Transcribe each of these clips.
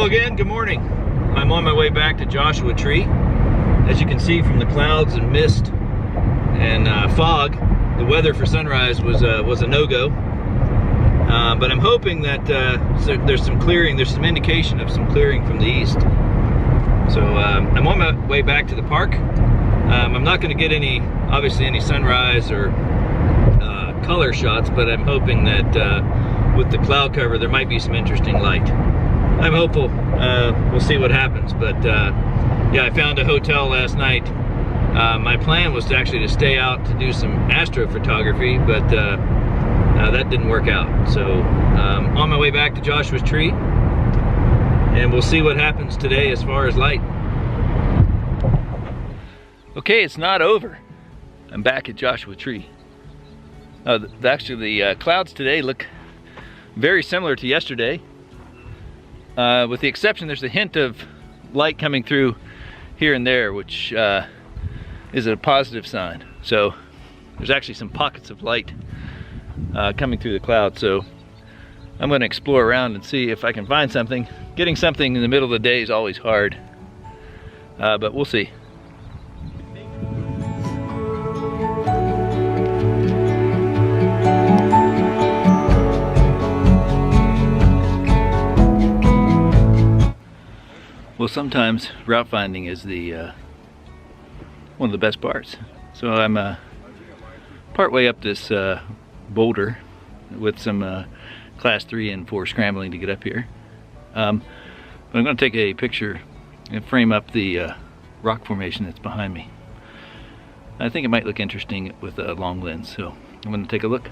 Hello again, good morning. I'm on my way back to Joshua Tree. As you can see from the clouds and mist and fog, the weather for sunrise was a no-go. But I'm hoping that there's some clearing, there's some indication of some clearing from the east. So I'm on my way back to the park. I'm not going to get obviously any sunrise or color shots, but I'm hoping that with the cloud cover there might be some interesting light. I'm hopeful. We'll see what happens. But yeah, I found a hotel last night. My plan was to stay out to do some astrophotography, but that didn't work out. So on my way back to Joshua's Tree, and we'll see what happens today as far as light. Okay, it's not over. I'm back at Joshua Tree. Actually, the clouds today look very similar to yesterday. With the exception, there's a hint of light coming through here and there, which is a positive sign. So there's actually some pockets of light coming through the clouds. So I'm going to explore around and see if I can find something. Getting something in the middle of the day is always hard, but we'll see. Well, sometimes route finding is one of the best parts. So I'm part way up this boulder with some class 3 and 4 scrambling to get up here. But I'm going to take a picture and frame up the rock formation that's behind me. I think it might look interesting with a long lens, so I'm going to take a look.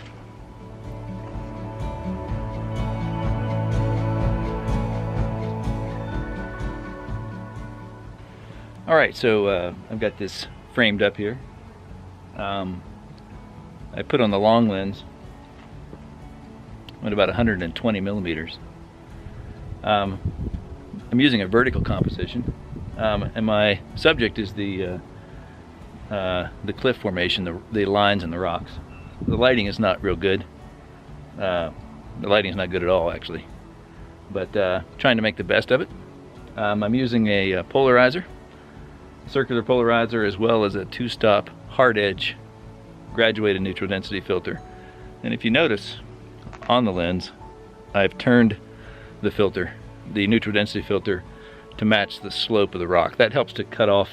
Alright, so I've got this framed up here. I put on the long lens at about 120 millimeters. I'm using a vertical composition, and my subject is the cliff formation, the lines and the rocks. The lighting is not real good. The lighting is not good at all, actually, but trying to make the best of it. I'm using a polarizer, circular polarizer, as well as a 2-stop hard edge graduated neutral density filter. And if you notice on the lens, I've turned the filter, the neutral density filter, to match the slope of the rock. That helps to cut out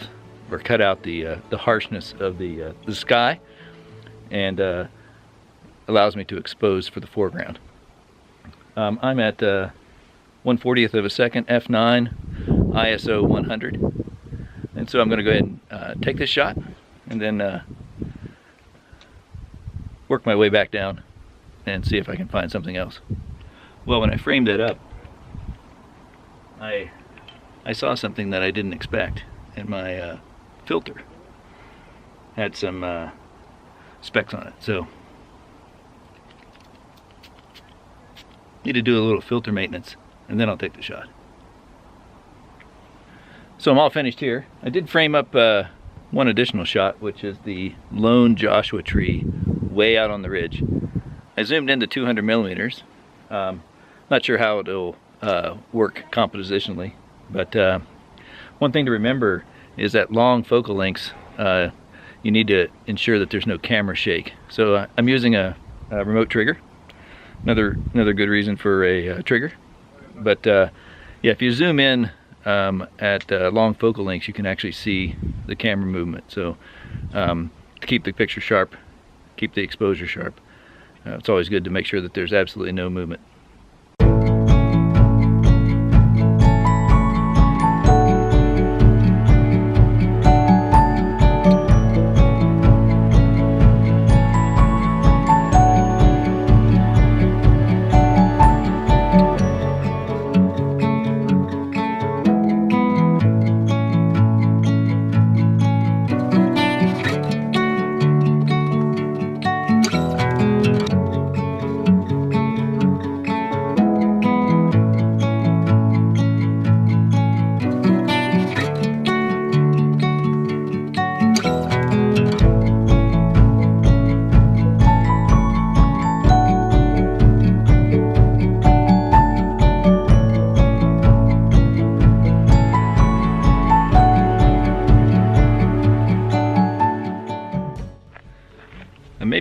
the harshness of the sky, and allows me to expose for the foreground. I'm at 1/40th of a second, f9, ISO 100. And so I'm going to go ahead and take this shot and then work my way back down and see if I can find something else. Well, when I framed it up, I saw something that I didn't expect, and my filter had some specks on it. So need to do a little filter maintenance, and then I'll take the shot. So I'm all finished here. I did frame up one additional shot, which is the lone Joshua tree way out on the ridge. I zoomed into 200 millimeters. Not sure how it'll work compositionally, but one thing to remember is that long focal lengths, you need to ensure that there's no camera shake. So I'm using a remote trigger. Another good reason for a trigger. But yeah, if you zoom in at long focal lengths, you can actually see the camera movement. So to keep the picture sharp, keep the exposure sharp, it's always good to make sure that there's absolutely no movement.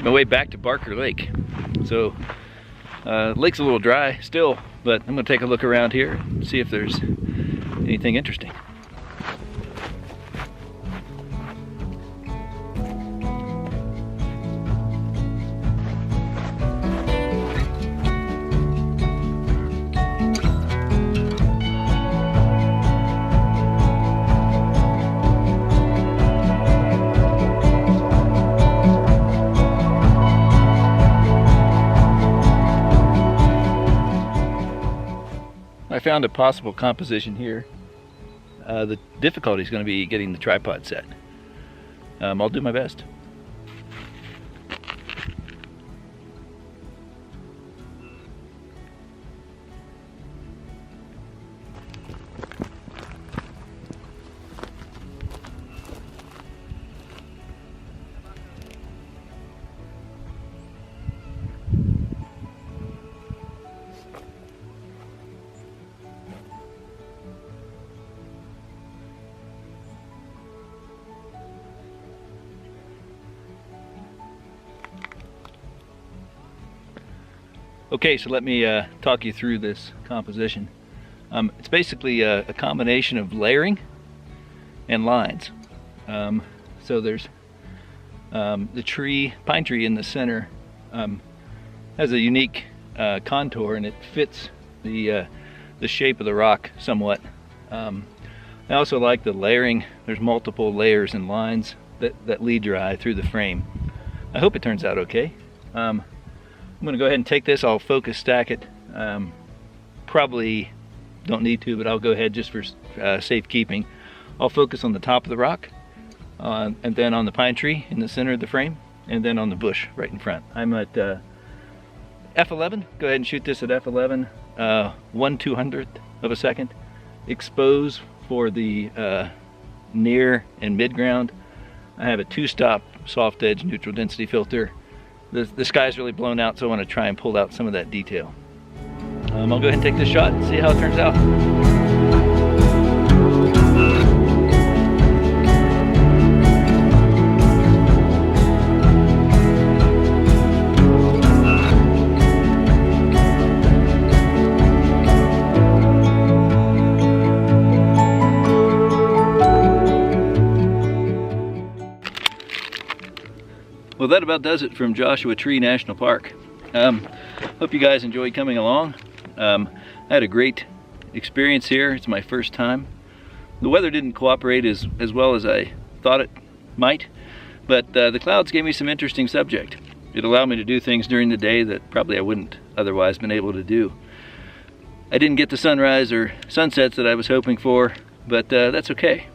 my way back to Barker Lake. So lake's a little dry still, but I'm gonna take a look around here and see if there's anything interesting. I found a possible composition here. The difficulty is going to be getting the tripod set. I'll do my best. Okay, so let me talk you through this composition. It's basically a combination of layering and lines. So there's the pine tree in the center has a unique contour, and it fits the shape of the rock somewhat. I also like the layering. There's multiple layers and lines that lead your eye through the frame. I hope it turns out okay. I'm going to go ahead and take this. I'll focus stack it. Probably don't need to, but I'll go ahead just for safekeeping. I'll focus on the top of the rock, and then on the pine tree in the center of the frame, and then on the bush right in front. I'm at f11. Go ahead and shoot this at f11, 1/200th of a second. Expose for the near and mid ground. I have a 2-stop soft edge neutral density filter. The sky's really blown out, so I want to try and pull out some of that detail. I'll go ahead and take this shot and see how it turns out. Well, that about does it from Joshua Tree National Park. Hope you guys enjoyed coming along. I had a great experience here. It's my first time. The weather didn't cooperate as well as I thought it might, but the clouds gave me some interesting subject. It allowed me to do things during the day that probably I wouldn't otherwise been able to do. I didn't get the sunrise or sunsets that I was hoping for, but that's okay.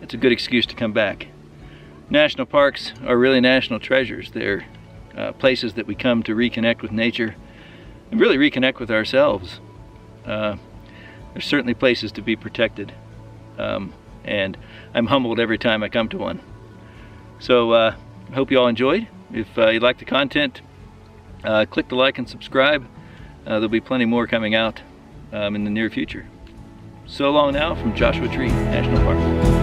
It's a good excuse to come back. National parks are really national treasures. They're places that we come to reconnect with nature and really reconnect with ourselves. There's certainly places to be protected, and I'm humbled every time I come to one. So I hope you all enjoyed. If you like the content, click the like and subscribe. There'll be plenty more coming out in the near future. So long now from Joshua Tree National Park.